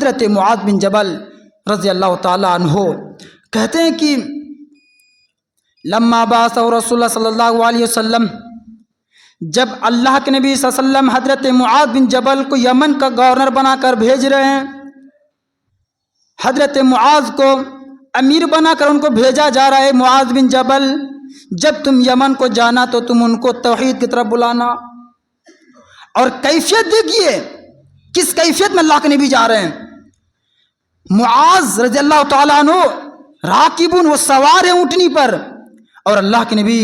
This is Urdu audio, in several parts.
حضرت معاذ بن جبل رضی اللہ تعالیٰ عنہ کہتے ہیں کہ لما بعث رسول اللہ صلی اللہ علیہ وسلم، جب اللہ کے نبی صلی اللہ علیہ وسلم حضرت معاذ بن جبل کو یمن کا گورنر بنا کر بھیج رہے ہیں، حضرت معاذ کو امیر بنا کر ان کو بھیجا جا رہا ہے، معاذ بن جبل جب تم یمن کو جانا تو تم ان کو توحید کی طرف بلانا۔ اور کیفیت دیکھیے، کس کیفیت میں اللہ کے نبی جا رہے ہیں۔ معاذ رضی اللہ تعالیٰ عنہ راکبون، وہ سوار ہیں اونٹنی پر، اور اللہ کے نبی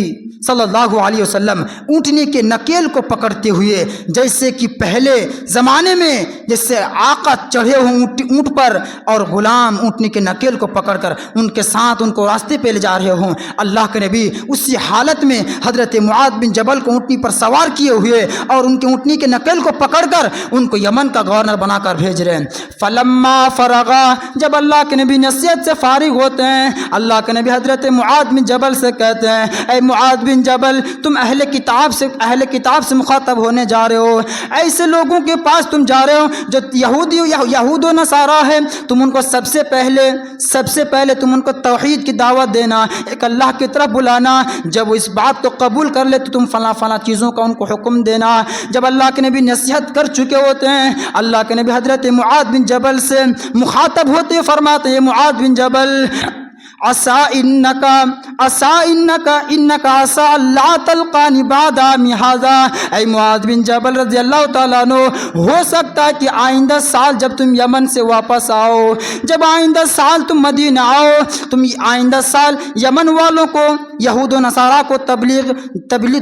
صلی اللہ علیہ وسلم اونٹنی کے نکیل کو پکڑتے ہوئے، جیسے کہ پہلے زمانے میں جیسے آقا چڑھے ہوں اونٹ پر اور غلام اونٹنی کے نکیل کو پکڑ کر ان کے ساتھ ان کو راستے پہ لے جا رہے ہوں، اللہ کے نبی اسی حالت میں حضرت معاذ بن جبل کو اونٹنی پر سوار کیے ہوئے اور ان کے اونٹنی کے نکیل کو پکڑ کر ان کو یمن کا گورنر بنا کر بھیج رہے ہیں۔ فلما فرغا، جب اللہ کے نبی نصیحت سے فارغ ہوتے ہیں، اللہ کے نبی حضرت معاذ بن جبل سے کہتے ہیں، اے معاذ بن جبل، تم اہل کتاب سے مخاطب ہونے جا رہے ہو، ایسے لوگوں کے پاس تم جا رہے ہو جو یہود و نصارہ ہے، تم ان کو سب سے پہلے تم ان کو توحید کی دعوت دینا، ایک اللہ کی طرف بلانا، جب وہ اس بات کو قبول کر لے تو تم فلاں چیزوں کا ان کو حکم دینا۔ جب اللہ کے نبی نصیحت کر چکے ہوتے ہیں، اللہ کے نبی حضرت معاذ بن جبل سے مخاطب ہوتے ہوئے فرماتے ہیں، معاذ بن جبل، عسا اللہ تلقانی بعد عامی ھذا، اے معاذ بن جبل رضی اللہ تعالیٰ عنہ، ہو سکتا ہے کہ آئندہ سال جب تم یمن سے واپس آؤ، جب آئندہ سال تم مدینہ آؤ، تم آئندہ سال یمن والوں کو، یہود و نصارہ کو تبلیغ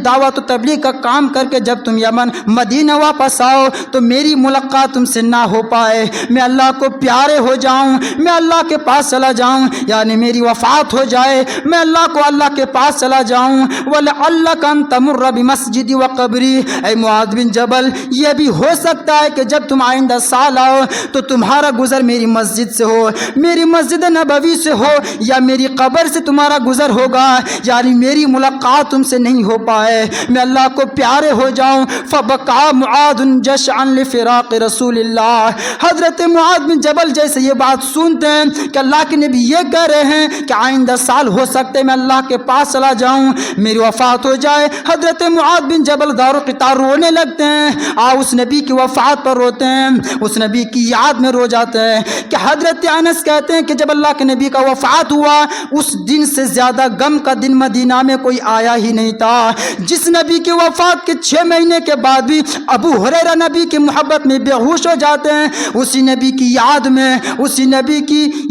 دعوت و تبلیغ کا کام کر کے جب تم یمن مدینہ واپس آؤ تو میری ملاقات تم سے نہ ہو پائے، میں اللہ کو پیارے ہو جاؤں، میں اللہ کے پاس چلا جاؤں، یعنی میری وفات ہو جائے، میں اللہ کے پاس چلا جاؤں۔ وَلَعَلَّكَ أَن تَمُرَّ بِمَسْجِدِي وَقَبْرِي، اے معاذ بن جبل، یہ بھی ہو سکتا ہے کہ جب تم آئندہ سال آؤ تو تمہارا گزر میری مسجد سے ہو، میری مسجد نبوی سے ہو، یا میری قبر سے تمہارا گزر ہوگا، یعنی میری ملاقات تم سے نہیں ہو پائے، میں اللہ کو پیارے ہو جاؤں۔ فَبَكَىٰ مُعَاذٌ جَشْعًا لِفِرَاقِ رسول اللہ، حضرت معاذ بن جبل جیسے یہ بات سنتے ہیں کہ اللہ کے نبی یہ کہہ رہے ہیں کہ آئندہ سال ہو سکتے میں اللہ کے پاس چلا جاؤں، میری وفات ہو جائے، حضرت معاذ بن جبل دار و قطار رونے لگتے ہیں، اس نبی کی وفات پر روتے ہیں، اس نبی کی یاد میں رو جاتے ہیں کہ حضرت انس کہتے ہیں کہ جب اللہ کے نبی کا وفات ہوا اس دن سے زیادہ غم کا دن مدینہ میں کوئی آیا ہی نہیں تھا۔ جس نبی کی وفات کے 6 مہینے کے بعد بھی ابو ہریرہ نبی کی محبت میں بے ہوش ہو جاتے ہیں، اسی نبی کی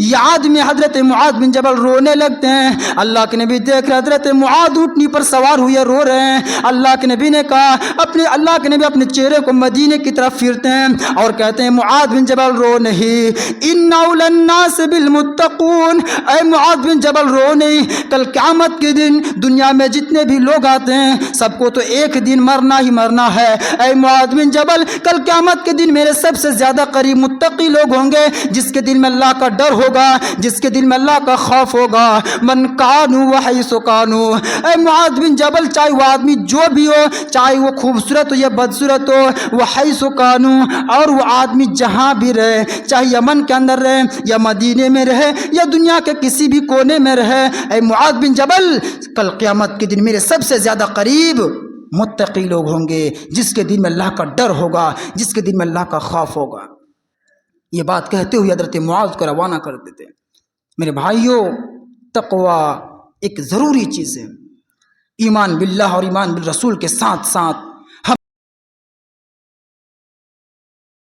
یاد میں حضرت معاذ بن جبل رونے لگتے ہیں۔ اللہ کے نبی دیکھ رہے حضرت معاذ اونٹنی پر سوار ہوئے رو رہے ہیں، اللہ کے نبی نے کہا اپنے چہرے کو مدینے کی طرف پھیرتے ہیں اور کہتے ہیں معاذ بن جبل رو نہیں، ان اول الناس بالمتقون، اے معاذ بن جبل رو نہیں، کل قیامت کے دن دنیا میں جتنے بھی لوگ آتے ہیں سب کو تو ایک دن مرنا ہی مرنا ہے، اے معاذ بن جبل کل قیامت کے دن میرے سب سے زیادہ قریب متقی لوگ ہوں گے، جس کے دل میں اللہ کا ڈر ہوگا، جس کے دل میں اللہ کا خوف ہوگا۔ من کانوا وحیث کانوا، اے معاذ بن جبل چاہے وہ آدمی جو بھی ہو، چاہے وہ خوبصورت ہو یا بدصورت ہو، وحیث کانوا، اور وہ آدمی جہاں بھی رہے، چاہے یمن کے اندر رہے یا مدینے میں رہے یا دنیا کے کسی بھی کونے میں رہے، اے معاذ بن جبل کل قیامت کے دن میرے سب سے زیادہ قریب متقی لوگ ہوں گے، جس کے دل میں اللہ کا ڈر ہوگا، جس کے دل میں اللہ کا خوف ہوگا۔ یہ بات کہتے ہوئے حضرت معاذ کو روانہ کر دیتے۔ میرے بھائیوں، تقوی ایک ضروری چیز ہے، ایمان باللہ اور ایمان بالرسول کے ساتھ ساتھ